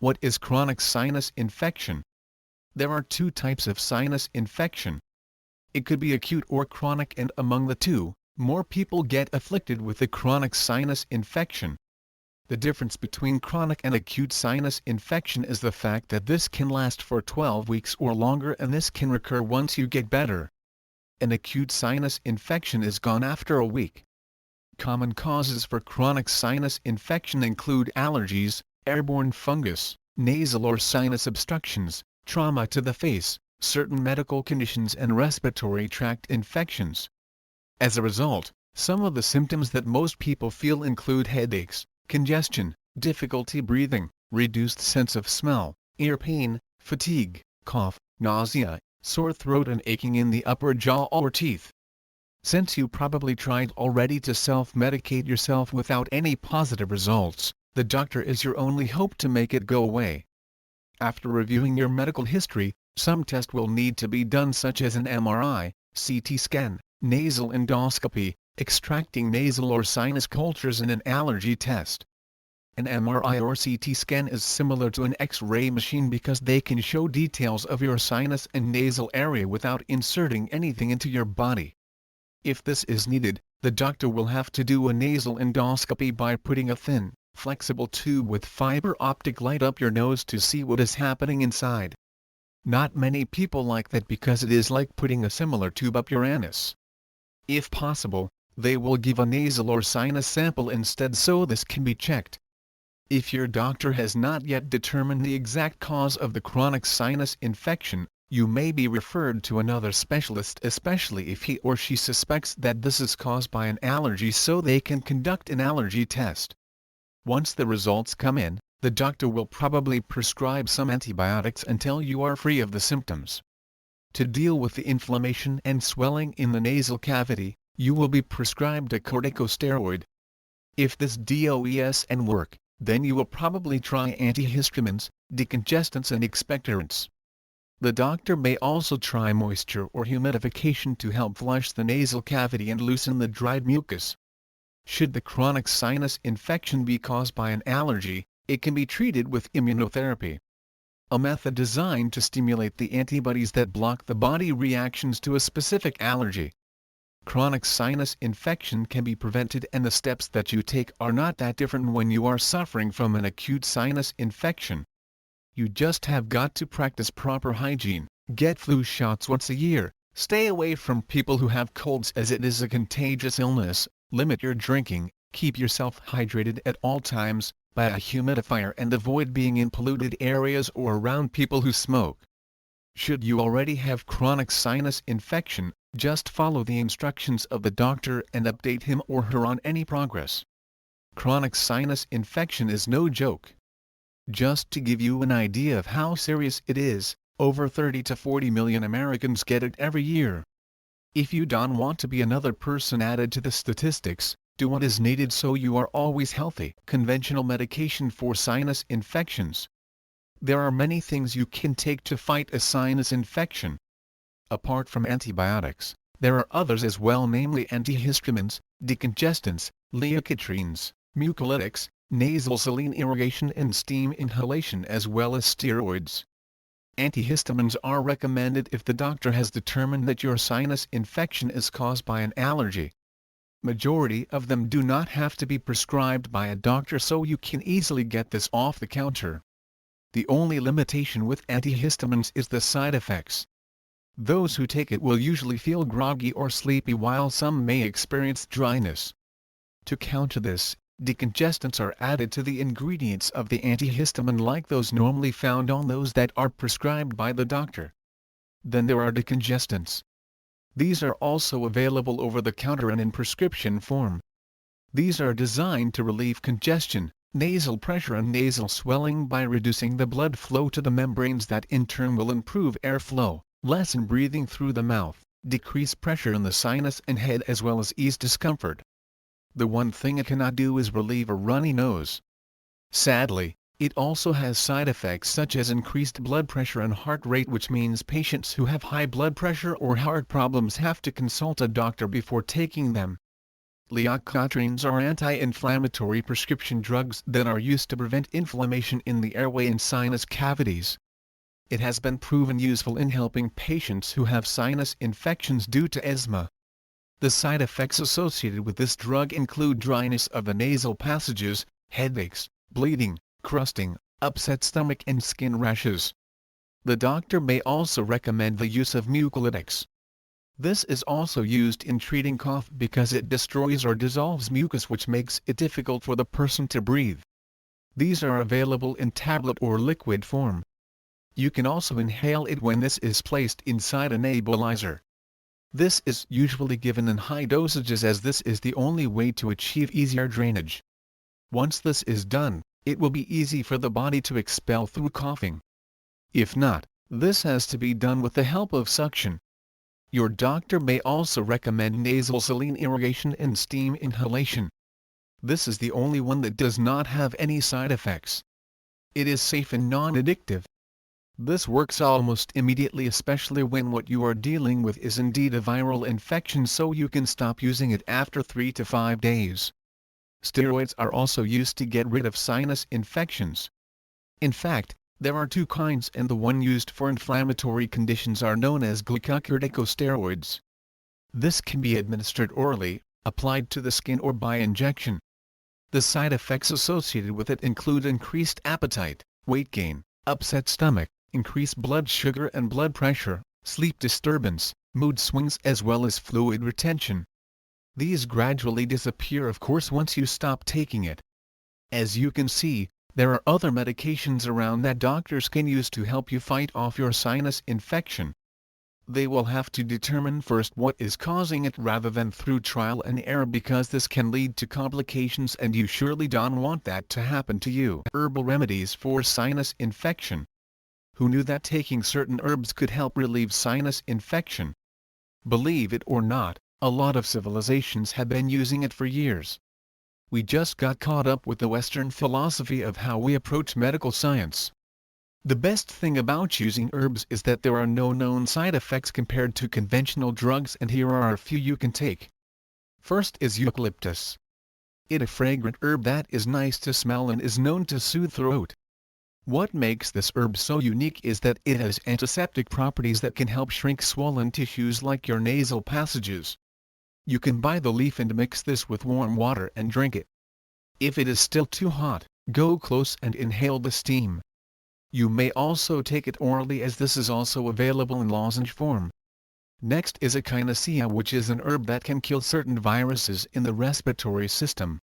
What is chronic sinus infection? There are two types of sinus infection. It could be acute or chronic, and among the two, more people get afflicted with the chronic sinus infection. The difference between chronic and acute sinus infection is the fact that this can last for 12 weeks or longer, and this can recur once you get better. An acute sinus infection is gone after a week. Common causes for chronic sinus infection include allergies, airborne fungus, nasal or sinus obstructions, trauma to the face, certain medical conditions, and respiratory tract infections. As a result, some of the symptoms that most people feel include headaches, congestion, difficulty breathing, reduced sense of smell, ear pain, fatigue, cough, nausea, sore throat, and aching in the upper jaw or teeth. Since you probably tried already to self-medicate yourself without any positive results, the doctor is your only hope to make it go away. After reviewing your medical history, some tests will need to be done, such as an MRI, CT scan, nasal endoscopy, extracting nasal or sinus cultures, and an allergy test. An MRI or CT scan is similar to an X-ray machine because they can show details of your sinus and nasal area without inserting anything into your body. If this is needed, the doctor will have to do a nasal endoscopy by putting a thin, flexible tube with fiber optic light up your nose to see what is happening inside. Not many people like that because it is like putting a similar tube up your anus. If possible, they will give a nasal or sinus sample instead so this can be checked. If your doctor has not yet determined the exact cause of the chronic sinus infection, you may be referred to another specialist, especially if he or she suspects that this is caused by an allergy, so they can conduct an allergy test. Once the results come in, the doctor will probably prescribe some antibiotics until you are free of the symptoms. To deal with the inflammation and swelling in the nasal cavity, you will be prescribed a corticosteroid. If this doesn't work, then you will probably try antihistamines, decongestants, and expectorants. The doctor may also try moisture or humidification to help flush the nasal cavity and loosen the dried mucus. Should the chronic sinus infection be caused by an allergy, it can be treated with immunotherapy, a method designed to stimulate the antibodies that block the body reactions to a specific allergy. Chronic sinus infection can be prevented, and the steps that you take are not that different when you are suffering from an acute sinus infection. You just have got to practice proper hygiene, get flu shots once a year, stay away from people who have colds as it is a contagious illness, limit your drinking, keep yourself hydrated at all times, buy a humidifier, and avoid being in polluted areas or around people who smoke. Should you already have chronic sinus infection, just follow the instructions of the doctor and update him or her on any progress. Chronic sinus infection is no joke. Just to give you an idea of how serious it is, over 30 to 40 million Americans get it every year. If you don't want to be another person added to the statistics, do what is needed so you are always healthy. Conventional medication for sinus infections. There are many things you can take to fight a sinus infection. Apart from antibiotics, there are others as well, namely antihistamines, decongestants, leukotrienes, mucolytics, nasal saline irrigation and steam inhalation, as well as steroids. Antihistamines are recommended if the doctor has determined that your sinus infection is caused by an allergy. Majority of them do not have to be prescribed by a doctor, so you can easily get this off the counter. The only limitation with antihistamines is the side effects. Those who take it will usually feel groggy or sleepy, while some may experience dryness. To counter this, decongestants are added to the ingredients of the antihistamine, like those normally found on those that are prescribed by the doctor. Then there are decongestants. These are also available over the counter and in prescription form. These are designed to relieve congestion, nasal pressure and nasal swelling by reducing the blood flow to the membranes that in turn will improve airflow, lessen breathing through the mouth, decrease pressure in the sinus and head, as well as ease discomfort. The one thing it cannot do is relieve a runny nose. Sadly, it also has side effects such as increased blood pressure and heart rate, which means patients who have high blood pressure or heart problems have to consult a doctor before taking them. Leukotrienes are anti-inflammatory prescription drugs that are used to prevent inflammation in the airway and sinus cavities. It has been proven useful in helping patients who have sinus infections due to asthma. The side effects associated with this drug include dryness of the nasal passages, headaches, bleeding, crusting, upset stomach and skin rashes. The doctor may also recommend the use of mucolytics. This is also used in treating cough because it destroys or dissolves mucus, which makes it difficult for the person to breathe. These are available in tablet or liquid form. You can also inhale it when this is placed inside a nebulizer. This is usually given in high dosages as this is the only way to achieve easier drainage. Once this is done, it will be easy for the body to expel through coughing. If not, this has to be done with the help of suction. Your doctor may also recommend nasal saline irrigation and steam inhalation. This is the only one that does not have any side effects. It is safe and non-addictive. This works almost immediately, especially when what you are dealing with is indeed a viral infection, so you can stop using it after 3 to 5 days. Steroids are also used to get rid of sinus infections. In fact, there are two kinds, and the one used for inflammatory conditions are known as glucocorticosteroids. This can be administered orally, applied to the skin or by injection. The side effects associated with it include increased appetite, weight gain, upset stomach, increased blood sugar and blood pressure, sleep disturbance, mood swings as well as fluid retention. These gradually disappear, of course, once you stop taking it. As you can see, there are other medications around that doctors can use to help you fight off your sinus infection. They will have to determine first what is causing it rather than through trial and error, because this can lead to complications and you surely don't want that to happen to you. Herbal remedies for sinus infection. Who knew that taking certain herbs could help relieve sinus infection? Believe it or not, a lot of civilizations have been using it for years. We just got caught up with the Western philosophy of how we approach medical science. The best thing about using herbs is that there are no known side effects compared to conventional drugs, and here are a few you can take. First is eucalyptus. It is a fragrant herb that is nice to smell and is known to soothe throat. What makes this herb so unique is that it has antiseptic properties that can help shrink swollen tissues like your nasal passages. You can buy the leaf and mix this with warm water and drink it. If it is still too hot, go close and inhale the steam. You may also take it orally, as this is also available in lozenge form. Next is echinacea, which is an herb that can kill certain viruses in the respiratory system.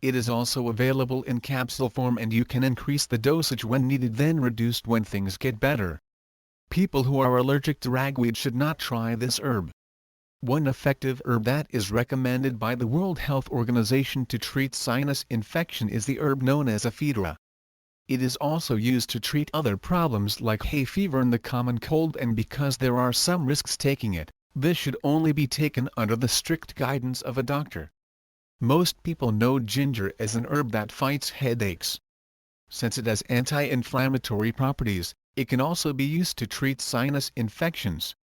It is also available in capsule form, and you can increase the dosage when needed, then reduce when things get better. People who are allergic to ragweed should not try this herb. One effective herb that is recommended by the World Health Organization to treat sinus infection is the herb known as ephedra. It is also used to treat other problems like hay fever and the common cold, and because there are some risks taking it, this should only be taken under the strict guidance of a doctor. Most people know ginger as an herb that fights headaches. Since it has anti-inflammatory properties, it can also be used to treat sinus infections.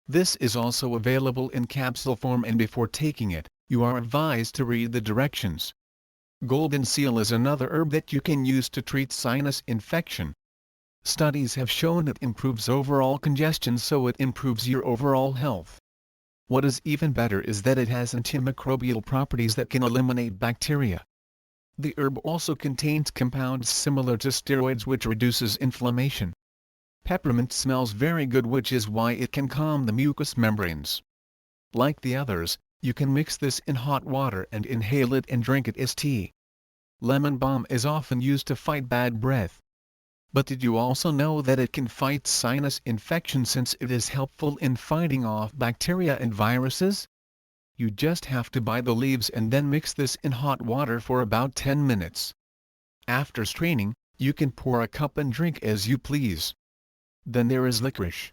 This is also available in capsule form, and before taking it, you are advised to read the directions. Golden seal is another herb that you can use to treat sinus infection. Studies have shown it improves overall congestion, so it improves your overall health. What is even better is that it has antimicrobial properties that can eliminate bacteria. The herb also contains compounds similar to steroids, which reduces inflammation. Peppermint smells very good, which is why it can calm the mucous membranes. Like the others, you can mix this in hot water and inhale it and drink it as tea. Lemon balm is often used to fight bad breath. But did you also know that it can fight sinus infection, since it is helpful in fighting off bacteria and viruses? You just have to buy the leaves and then mix this in hot water for about 10 minutes. After straining, you can pour a cup and drink as you please. Then there is licorice.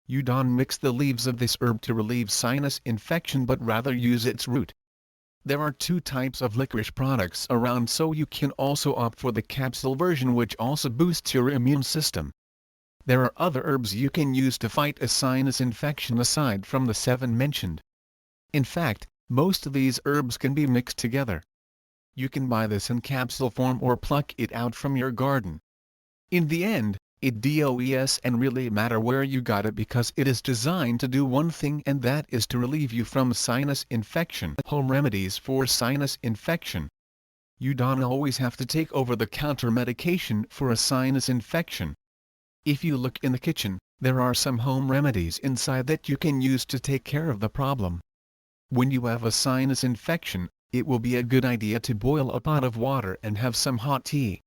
You don't mix the leaves of this herb to relieve sinus infection, but rather use its root. There are two types of licorice products around, so you can also opt for the capsule version, which also boosts your immune system. There are other herbs you can use to fight a sinus infection aside from the 7 mentioned. In fact, Most of these herbs can be mixed together. You can buy this in capsule form or pluck it out from your garden. In the end, it does and really matter where you got it because it is designed to do one thing, and that is to relieve you from sinus infection. Home remedies for sinus infection. You don't always have to take over-the-counter medication for a sinus infection. If you look in the kitchen, there are some home remedies inside that you can use to take care of the problem. When you have a sinus infection, it will be a good idea to boil a pot of water and have some hot tea.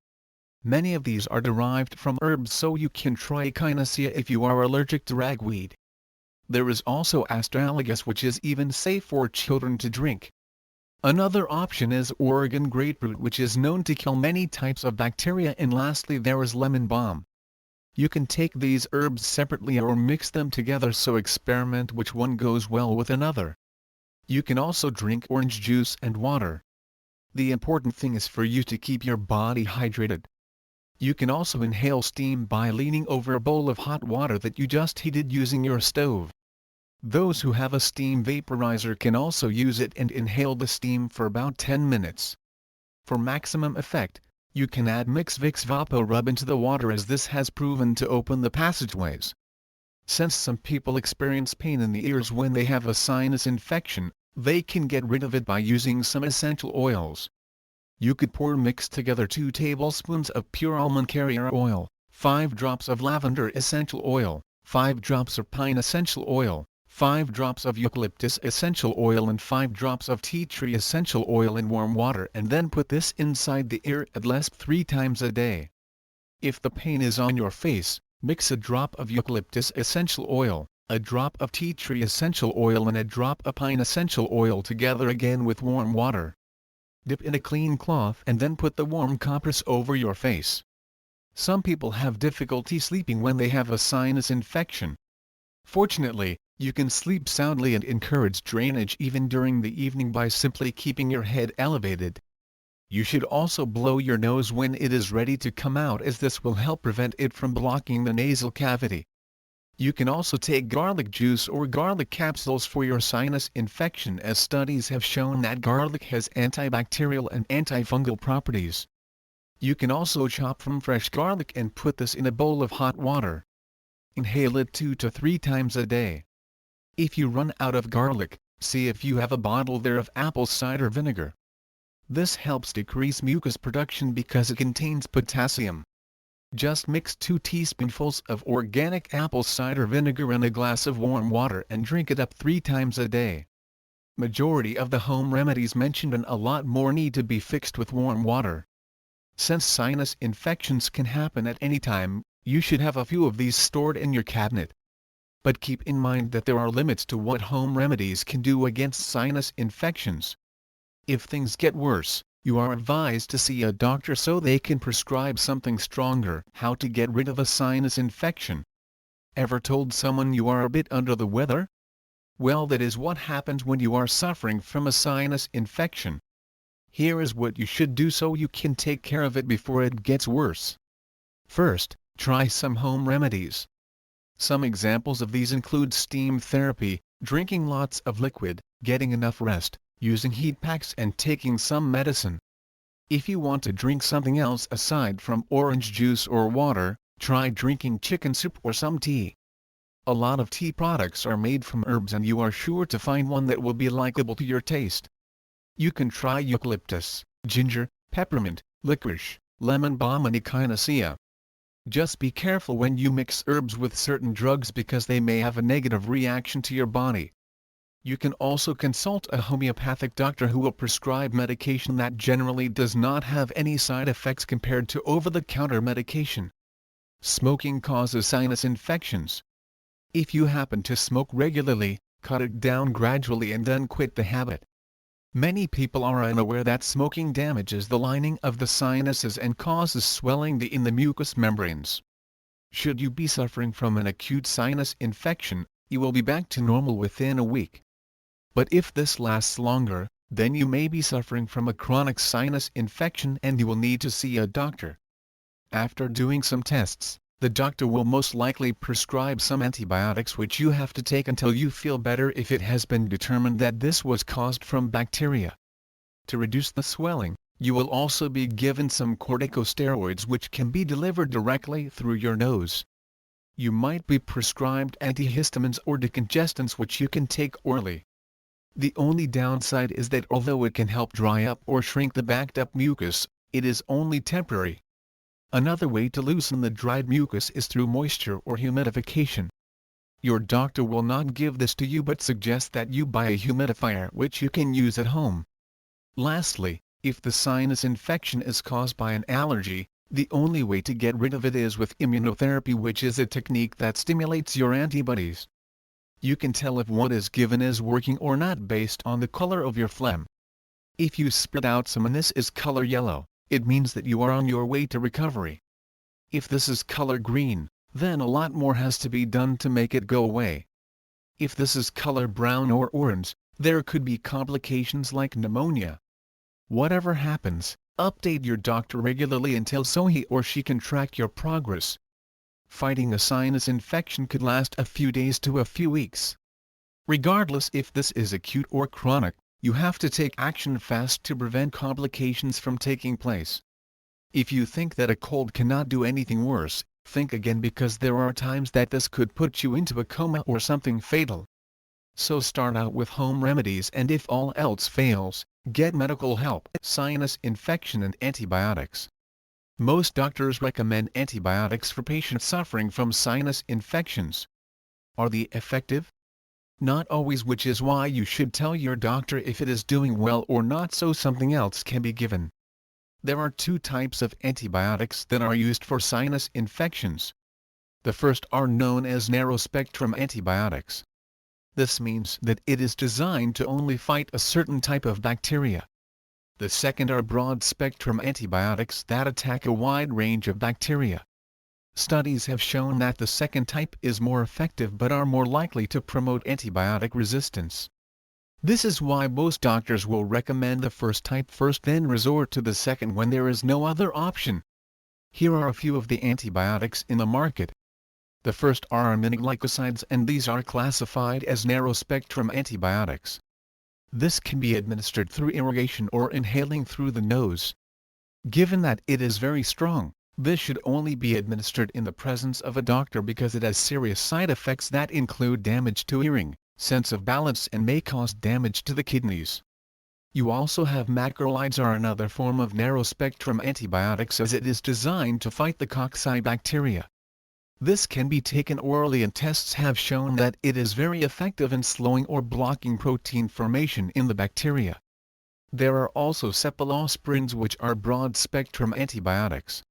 Many of these are derived from herbs, so you can try Echinacea if you are allergic to ragweed. There is also astragalus, which is even safe for children to drink. Another option is Oregon grapefruit, which is known to kill many types of bacteria, and lastly there is lemon balm. You can take these herbs separately or mix them together, so experiment which one goes well with another. You can also drink orange juice and water. The important thing is for you to keep your body hydrated. You can also inhale steam by leaning over a bowl of hot water that you just heated using your stove. Those who have a steam vaporizer can also use it and inhale the steam for about 10 minutes. For maximum effect, you can add mixed Vicks Vapo Rub into the water, as this has proven to open the passageways. Since some people experience pain in the ears when they have a sinus infection, they can get rid of it by using some essential oils. You could mix together 2 tablespoons of pure almond carrier oil, 5 drops of lavender essential oil, 5 drops of pine essential oil, 5 drops of eucalyptus essential oil and 5 drops of tea tree essential oil in warm water, and then put this inside the ear at least 3 times a day. If the pain is on your face, mix a drop of eucalyptus essential oil, a drop of tea tree essential oil and a drop of pine essential oil together again with warm water. Dip in a clean cloth and then put the warm compress over your face. Some people have difficulty sleeping when they have a sinus infection. Fortunately, you can sleep soundly and encourage drainage even during the evening by simply keeping your head elevated. You should also blow your nose when it is ready to come out, as this will help prevent it from blocking the nasal cavity. You can also take garlic juice or garlic capsules for your sinus infection, as studies have shown that garlic has antibacterial and antifungal properties. You can also chop from fresh garlic and put this in a bowl of hot water. Inhale it 2 to 3 times a day. If you run out of garlic, see if you have a bottle there of apple cider vinegar. This helps decrease mucus production because it contains potassium. Just mix 2 teaspoonfuls of organic apple cider vinegar in a glass of warm water and drink it up 3 times a day. Majority of the home remedies mentioned and a lot more need to be fixed with warm water. Since sinus infections can happen at any time, you should have a few of these stored in your cabinet. But keep in mind that there are limits to what home remedies can do against sinus infections. If things get worse, you are advised to see a doctor so they can prescribe something stronger. How to get rid of a sinus infection? Ever told someone you are a bit under the weather? Well, that is what happens when you are suffering from a sinus infection. Here is what you should do so you can take care of it before it gets worse. First, try some home remedies. Some examples of these include steam therapy, drinking lots of liquid, getting enough rest, using heat packs and taking some medicine. If you want to drink something else aside from orange juice or water, try drinking chicken soup or some tea. A lot of tea products are made from herbs and you are sure to find one that will be likable to your taste. You can try eucalyptus, ginger, peppermint, licorice, lemon balm and echinacea. Just be careful when you mix herbs with certain drugs because they may have a negative reaction to your body. You can also consult a homeopathic doctor who will prescribe medication that generally does not have any side effects compared to over-the-counter medication. Smoking causes sinus infections. If you happen to smoke regularly, cut it down gradually and then quit the habit. Many people are unaware that smoking damages the lining of the sinuses and causes swelling in the mucous membranes. Should you be suffering from an acute sinus infection, you will be back to normal within a week. But if this lasts longer, then you may be suffering from a chronic sinus infection and you will need to see a doctor. After doing some tests, the doctor will most likely prescribe some antibiotics which you have to take until you feel better if it has been determined that this was caused from bacteria. To reduce the swelling, you will also be given some corticosteroids which can be delivered directly through your nose. You might be prescribed antihistamines or decongestants which you can take orally. The only downside is that although it can help dry up or shrink the backed up mucus, it is only temporary. Another way to loosen the dried mucus is through moisture or humidification. Your doctor will not give this to you but suggest that you buy a humidifier which you can use at home. Lastly, if the sinus infection is caused by an allergy, the only way to get rid of it is with immunotherapy, which is a technique that stimulates your antibodies. You can tell if what is given is working or not based on the color of your phlegm. If you spit out some and this is color yellow, it means that you are on your way to recovery. If this is color green, then a lot more has to be done to make it go away. If this is color brown or orange, there could be complications like pneumonia. Whatever happens, update your doctor regularly until so he or she can track your progress. Fighting a sinus infection could last a few days to a few weeks. Regardless if this is acute or chronic, you have to take action fast to prevent complications from taking place. If you think that a cold cannot do anything worse, think again, because there are times that this could put you into a coma or something fatal. So start out with home remedies, and if all else fails, get medical help. Sinus infection and antibiotics. Most doctors recommend antibiotics for patients suffering from sinus infections. Are they effective? Not always, which is why you should tell your doctor if it is doing well or not so something else can be given. There are two types of antibiotics that are used for sinus infections. The first are known as narrow-spectrum antibiotics. This means that it is designed to only fight a certain type of bacteria. The second are broad-spectrum antibiotics that attack a wide range of bacteria. Studies have shown that the second type is more effective but are more likely to promote antibiotic resistance. This is why most doctors will recommend the first type first, then resort to the second when there is no other option. Here are a few of the antibiotics in the market. The first are aminoglycosides, and these are classified as narrow-spectrum antibiotics. This can be administered through irrigation or inhaling through the nose. Given that it is very strong, this should only be administered in the presence of a doctor because it has serious side effects that include damage to hearing, sense of balance, and may cause damage to the kidneys. You also have macrolides, are another form of narrow-spectrum antibiotics, as it is designed to fight the coccibacteria. This can be taken orally, and tests have shown that it is very effective in slowing or blocking protein formation in the bacteria. There are also cephalosporins, which are broad-spectrum antibiotics.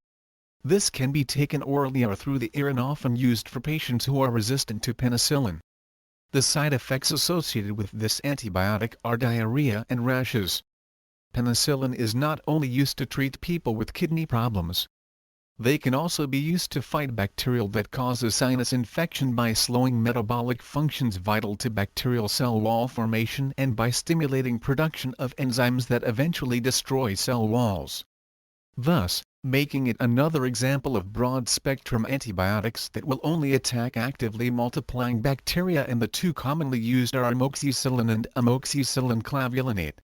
This can be taken orally or through the ear and often used for patients who are resistant to penicillin. The side effects associated with this antibiotic are diarrhea and rashes. Penicillin is not only used to treat people with kidney problems. They can also be used to fight bacterial that causes sinus infection by slowing metabolic functions vital to bacterial cell wall formation and by stimulating production of enzymes that eventually destroy cell walls. Thus, making it another example of broad-spectrum antibiotics that will only attack actively multiplying bacteria, and the two commonly used are amoxicillin and amoxicillin clavulinate.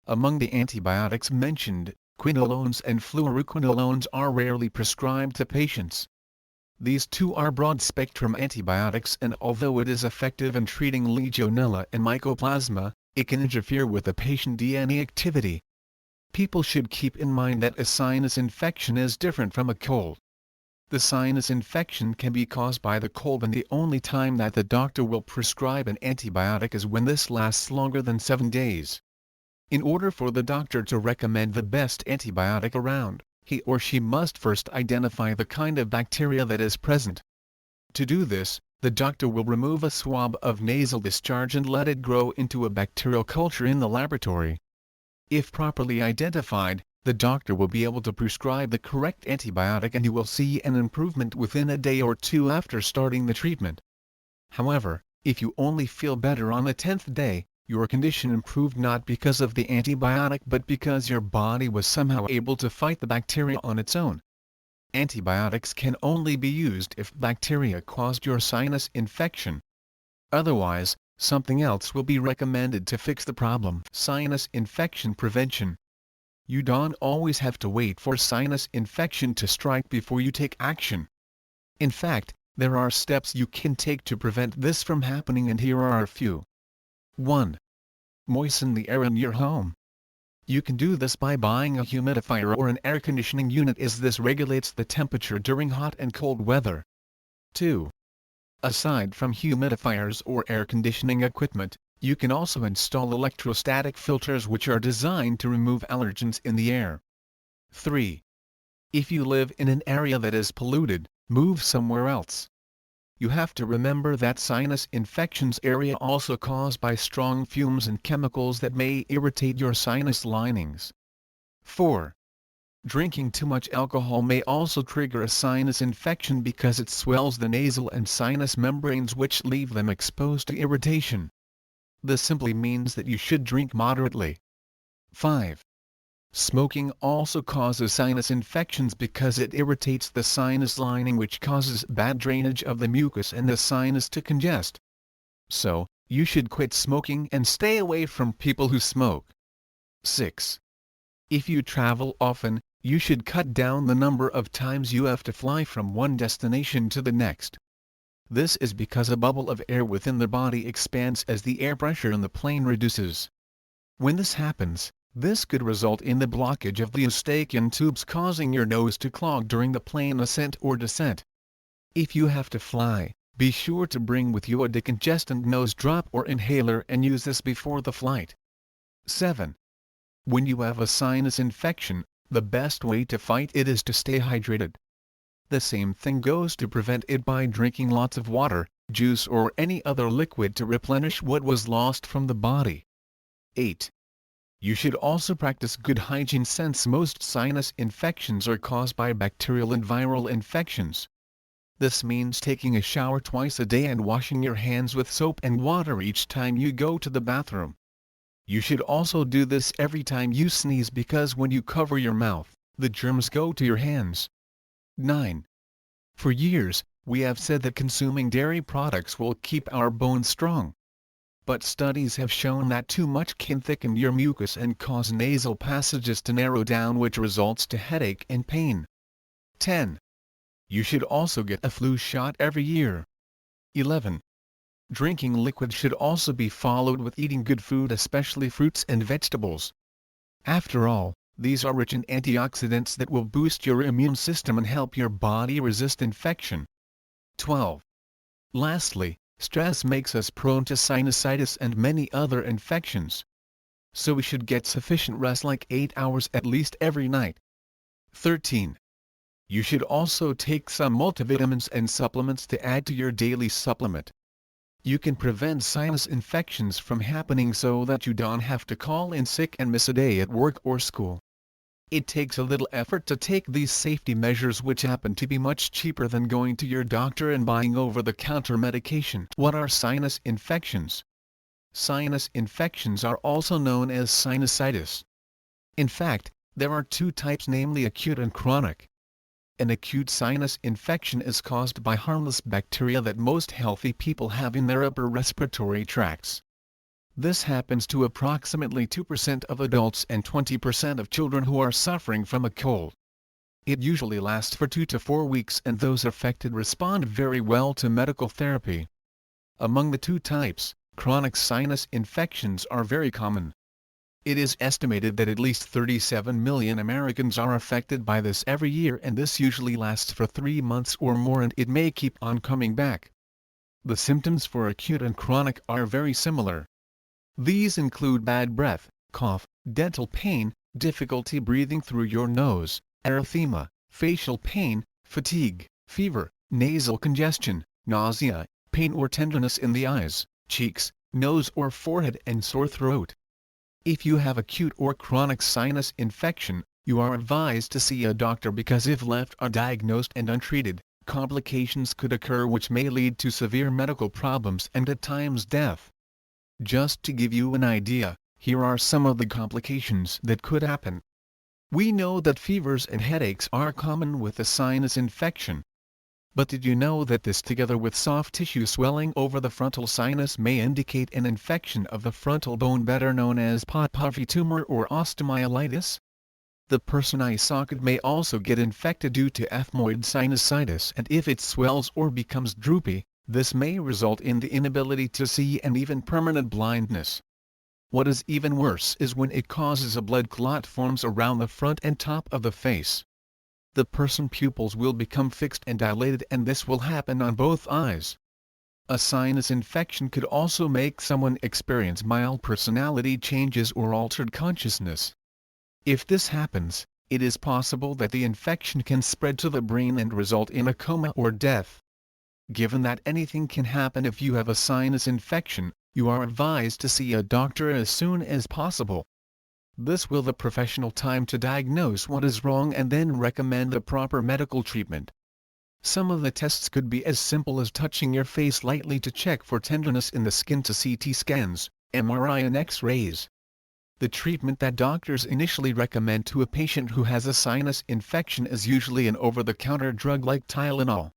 Among the antibiotics mentioned, quinolones and fluoroquinolones are rarely prescribed to patients. These two are broad-spectrum antibiotics, and although it is effective in treating Legionella and Mycoplasma, it can interfere with the patient DNA activity. People should keep in mind that a sinus infection is different from a cold. The sinus infection can be caused by the cold, and the only time that the doctor will prescribe an antibiotic is when this lasts longer than 7 days. In order for the doctor to recommend the best antibiotic around, he or she must first identify the kind of bacteria that is present. To do this, the doctor will remove a swab of nasal discharge and let it grow into a bacterial culture in the laboratory. If properly identified, the doctor will be able to prescribe the correct antibiotic, and you will see an improvement within a day or two after starting the treatment. However, if you only feel better on the 10th day, your condition improved not because of the antibiotic but because your body was somehow able to fight the bacteria on its own. Antibiotics can only be used if bacteria caused your sinus infection. Otherwise, something else will be recommended to fix the problem. Sinus infection prevention. You don't always have to wait for sinus infection to strike before you take action. In fact, there are steps you can take to prevent this from happening, and here are a few. 1. Moisten the air in your home. You can do this by buying a humidifier or an air conditioning unit, as this regulates the temperature during hot and cold weather. 2. Aside from humidifiers or air conditioning equipment, you can also install electrostatic filters which are designed to remove allergens in the air. 3. If you live in an area that is polluted, move somewhere else. You have to remember that sinus infections area also caused by strong fumes and chemicals that may irritate your sinus linings. 4. Drinking too much alcohol may also trigger a sinus infection because it swells the nasal and sinus membranes, which leave them exposed to irritation. This simply means that you should drink moderately. 5. Smoking also causes sinus infections because it irritates the sinus lining, which causes bad drainage of the mucus and the sinus to congest. So, you should quit smoking and stay away from people who smoke. 6. If you travel often, you should cut down the number of times you have to fly from one destination to the next. This is because a bubble of air within the body expands as the air pressure in the plane reduces. When this happens, this could result in the blockage of the eustachian tubes, causing your nose to clog during the plane ascent or descent. If you have to fly, be sure to bring with you a decongestant nose drop or inhaler and use this before the flight. 7. When you have a sinus infection, the best way to fight it is to stay hydrated. The same thing goes to prevent it by drinking lots of water, juice or any other liquid to replenish what was lost from the body. 8. You should also practice good hygiene, since most sinus infections are caused by bacterial and viral infections. This means taking a shower twice a day and washing your hands with soap and water each time you go to the bathroom. You should also do this every time you sneeze, because when you cover your mouth, the germs go to your hands. 9. For years, we have said that consuming dairy products will keep our bones strong. But studies have shown that too much can thicken your mucus and cause nasal passages to narrow down, which results to headache and pain. 10. You should also get a flu shot every year. 11. Drinking liquid should also be followed with eating good food, especially fruits and vegetables. After all, these are rich in antioxidants that will boost your immune system and help your body resist infection. 12. Lastly, stress makes us prone to sinusitis and many other infections. So we should get sufficient rest, like 8 hours at least every night. 13. You should also take some multivitamins and supplements to add to your daily supplement. You can prevent sinus infections from happening so that you don't have to call in sick and miss a day at work or school. It takes a little effort to take these safety measures, which happen to be much cheaper than going to your doctor and buying over-the-counter medication. What are sinus infections? Sinus infections are also known as sinusitis. In fact, there are two types, namely acute and chronic. An acute sinus infection is caused by harmless bacteria that most healthy people have in their upper respiratory tracts. This happens to approximately 2% of adults and 20% of children who are suffering from a cold. It usually lasts for 2 to 4 weeks, and those affected respond very well to medical therapy. Among the two types, chronic sinus infections are very common. It is estimated that at least 37 million Americans are affected by this every year, and this usually lasts for 3 months or more, and it may keep on coming back. The symptoms for acute and chronic are very similar. These include bad breath, cough, dental pain, difficulty breathing through your nose, erythema, facial pain, fatigue, fever, nasal congestion, nausea, pain or tenderness in the eyes, cheeks, nose or forehead, and sore throat. If you have acute or chronic sinus infection, you are advised to see a doctor, because if left undiagnosed and untreated, complications could occur which may lead to severe medical problems and at times death. Just to give you an idea, here are some of the complications that could happen. We know that fevers and headaches are common with a sinus infection. But did you know that this, together with soft tissue swelling over the frontal sinus, may indicate an infection of the frontal bone, better known as Potpourri tumor or osteomyelitis? The person's eye socket may also get infected due to ethmoid sinusitis, and if it swells or becomes droopy, this may result in the inability to see and even permanent blindness. What is even worse is when it causes a blood clot forms around the front and top of the face. The person's pupils will become fixed and dilated, and this will happen on both eyes. A sinus infection could also make someone experience mild personality changes or altered consciousness. If this happens, it is possible that the infection can spread to the brain and result in a coma or death. Given that anything can happen if you have a sinus infection, you are advised to see a doctor as soon as possible. This will give the professional time to diagnose what is wrong and then recommend the proper medical treatment. Some of the tests could be as simple as touching your face lightly to check for tenderness in the skin, to CT scans, MRI and X-rays. The treatment that doctors initially recommend to a patient who has a sinus infection is usually an over-the-counter drug like Tylenol.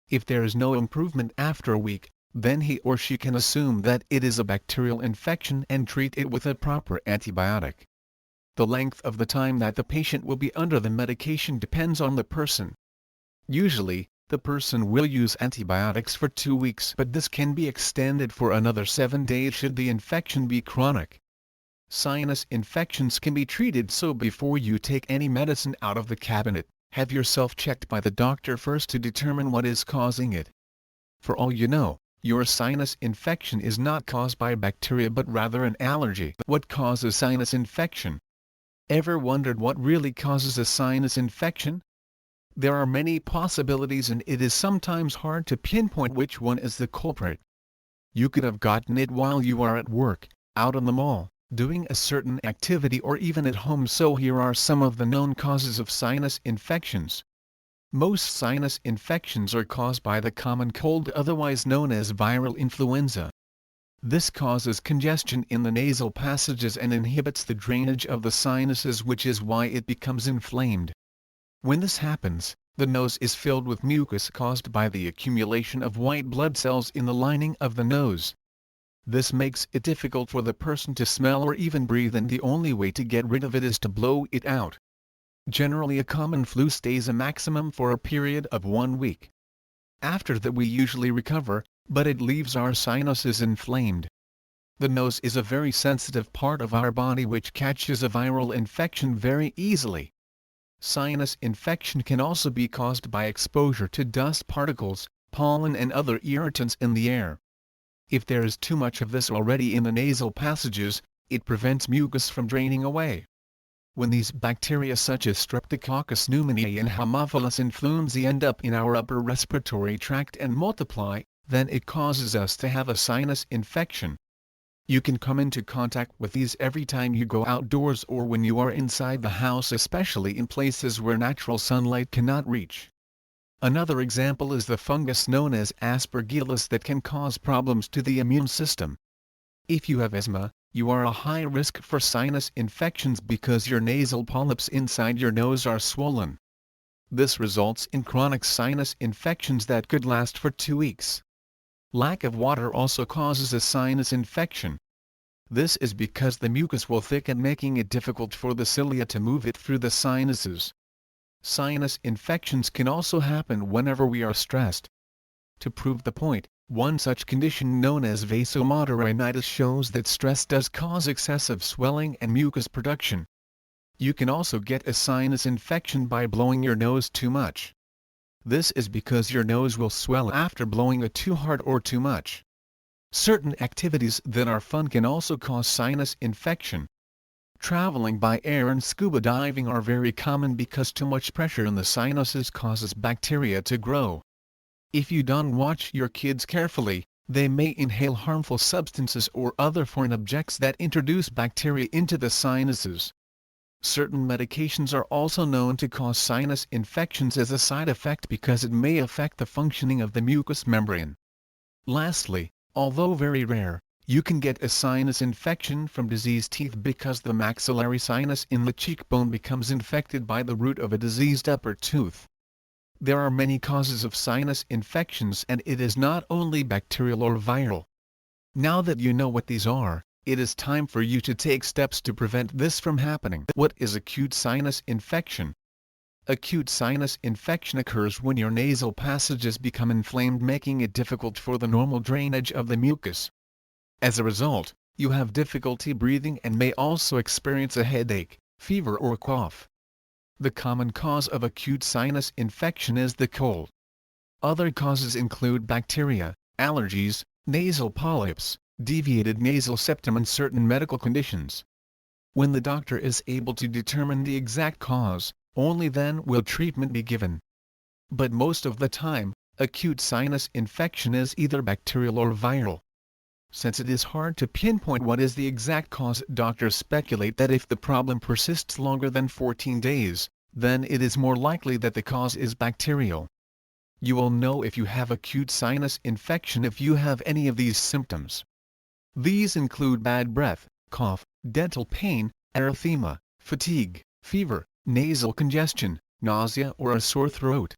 If there is no improvement after a week, then he or she can assume that it is a bacterial infection and treat it with a proper antibiotic. The length of the time that the patient will be under the medication depends on the person. Usually, the person will use antibiotics for 2 weeks, but this can be extended for another 7 days should the infection be chronic. Sinus infections can be treated, so before you take any medicine out of the cabinet, have yourself checked by the doctor first to determine what is causing it. For all you know, your sinus infection is not caused by bacteria but rather an allergy. What causes sinus infection? Ever wondered what really causes a sinus infection? There are many possibilities, and it is sometimes hard to pinpoint which one is the culprit. You could have gotten it while you are at work, out on the mall, doing a certain activity, or even at home. So here are some of the known causes of sinus infections. Most sinus infections are caused by the common cold, otherwise known as viral influenza. This causes congestion in the nasal passages and inhibits the drainage of the sinuses, which is why it becomes inflamed. When this happens, the nose is filled with mucus caused by the accumulation of white blood cells in the lining of the nose. This makes it difficult for the person to smell or even breathe, and the only way to get rid of it is to blow it out. Generally, a common flu stays a maximum for a period of 1 week. After that we usually recover, but it leaves our sinuses inflamed. The nose is a very sensitive part of our body which catches a viral infection very easily. Sinus infection can also be caused by exposure to dust particles, pollen and other irritants in the air. If there is too much of this already in the nasal passages, it prevents mucus from draining away. When these bacteria such as Streptococcus pneumoniae and Haemophilus influenzae end up in our upper respiratory tract and multiply, then it causes us to have a sinus infection. You can come into contact with these every time you go outdoors or when you are inside the house, especially in places where natural sunlight cannot reach. Another example is the fungus known as Aspergillus that can cause problems to the immune system. If you have asthma, you are a high risk for sinus infections because your nasal polyps inside your nose are swollen. This results in chronic sinus infections that could last for 2 weeks. Lack of water also causes a sinus infection. This is because the mucus will thicken, making it difficult for the cilia to move it through the sinuses. Sinus infections can also happen whenever we are stressed. To prove the point, one such condition known as vasomotor rhinitis shows that stress does cause excessive swelling and mucus production. You can also get a sinus infection by blowing your nose too much. This is because your nose will swell after blowing it too hard or too much. Certain activities that are fun can also cause sinus infection. Traveling by air and scuba diving are very common because too much pressure in the sinuses causes bacteria to grow. If you don't watch your kids carefully, they may inhale harmful substances or other foreign objects that introduce bacteria into the sinuses. Certain medications are also known to cause sinus infections as a side effect because it may affect the functioning of the mucous membrane. Lastly, although very rare, You can get a sinus infection from diseased teeth because the maxillary sinus in the cheekbone becomes infected by the root of a diseased upper tooth. There are many causes of sinus infections, and it is not only bacterial or viral. Now that you know what these are, it is time for you to take steps to prevent this from happening. What is acute sinus infection? Acute sinus infection occurs when your nasal passages become inflamed, making it difficult for the normal drainage of the mucus. As a result, you have difficulty breathing and may also experience a headache, fever or cough. The common cause of acute sinus infection is the cold. Other causes include bacteria, allergies, nasal polyps, deviated nasal septum, and certain medical conditions. When the doctor is able to determine the exact cause, only then will treatment be given. But most of the time, acute sinus infection is either bacterial or viral. Since it is hard to pinpoint what is the exact cause, doctors speculate that if the problem persists longer than 14 days, then it is more likely that the cause is bacterial. You will know if you have acute sinus infection if you have any of these symptoms. These include bad breath, cough, dental pain, erythema, fatigue, fever, nasal congestion, nausea or a sore throat.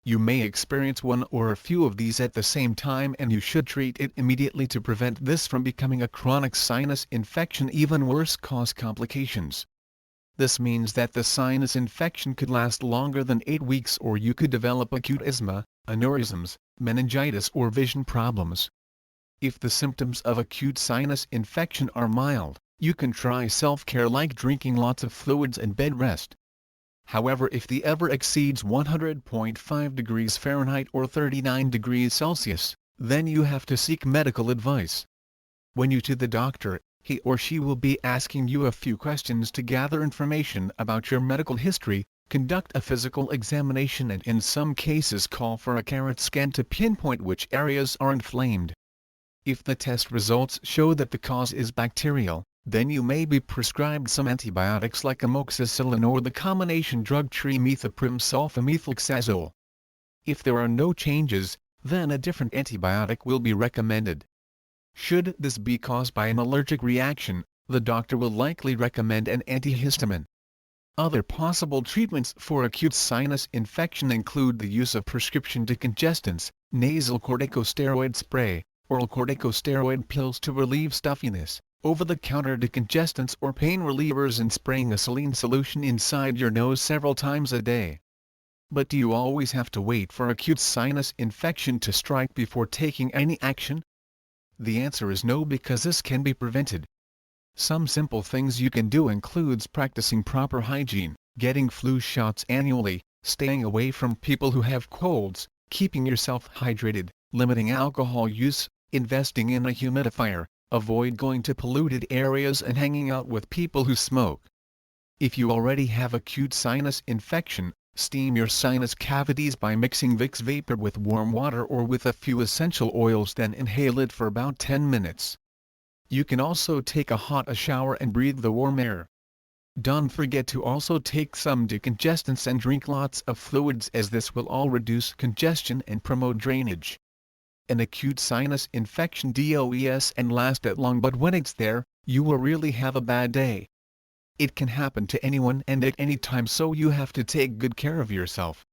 You may experience one or a few of these at the same time, and you should treat it immediately to prevent this from becoming a chronic sinus infection, even worse, cause complications. This means that the sinus infection could last longer than 8 weeks, or you could develop acute asthma, aneurysms, meningitis or vision problems. If the symptoms of acute sinus infection are mild, you can try self-care like drinking lots of fluids and bed rest. However, if the ever exceeds 100.5 degrees Fahrenheit or 39 degrees Celsius, then you have to seek medical advice. When you to the doctor, he or she will be asking you a few questions to gather information about your medical history, conduct a physical examination, and in some cases call for a CT scan to pinpoint which areas are inflamed. If the test results show that the cause is bacterial, then you may be prescribed some antibiotics like amoxicillin or the combination drug trimethoprim sulfamethoxazole. If there are no changes, then a different antibiotic will be recommended. Should this be caused by an allergic reaction, the doctor will likely recommend an antihistamine. Other possible treatments for acute sinus infection include the use of prescription decongestants, nasal corticosteroid spray, oral corticosteroid pills to relieve stuffiness, over-the-counter decongestants or pain relievers, and spraying a saline solution inside your nose several times a day. But do you always have to wait for acute sinus infection to strike before taking any action? The answer is no, because this can be prevented. Some simple things you can do includes practicing proper hygiene, getting flu shots annually, staying away from people who have colds, keeping yourself hydrated, limiting alcohol use, investing in a humidifier, avoid going to polluted areas, and hanging out with people who smoke. If you already have acute sinus infection, steam your sinus cavities by mixing Vicks Vapor with warm water or with a few essential oils, then inhale it for about 10 minutes. You can also take a hot shower and breathe the warm air. Don't forget to also take some decongestants and drink lots of fluids, as this will all reduce congestion and promote drainage. An acute sinus infection does and last that long, but when it's there, you will really have a bad day. It can happen to anyone and at any time, so you have to take good care of yourself.